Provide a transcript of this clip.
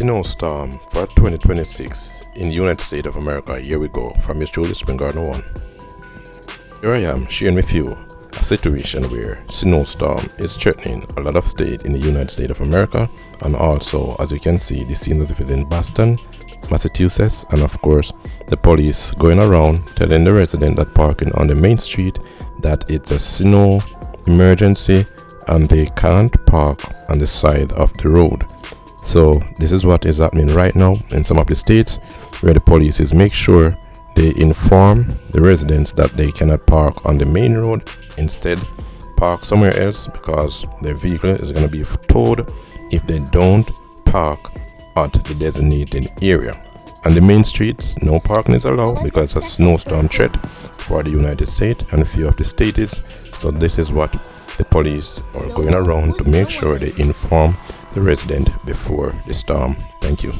Snowstorm for 2026 in the United States of America. Here we go from your show, the Spring Garden 1. Here I am sharing with you a situation where snowstorm is threatening a lot of states in the United States of America, and also, as you can see, this scene is in Boston, Massachusetts, and of course the police going around telling the resident that parking on the main street that it's a snow emergency and they can't park on the side of the road. So this is what is happening right now in some of the states where the police is make sure they inform the residents that they cannot park on the main road, instead park somewhere else because their vehicle is going to be towed if they don't park at the designated area. On the main streets, no parking is allowed because it's a snowstorm threat for the United States and a few of the states. So this is what the police are going around to make sure they inform the resident before the storm. Thank you.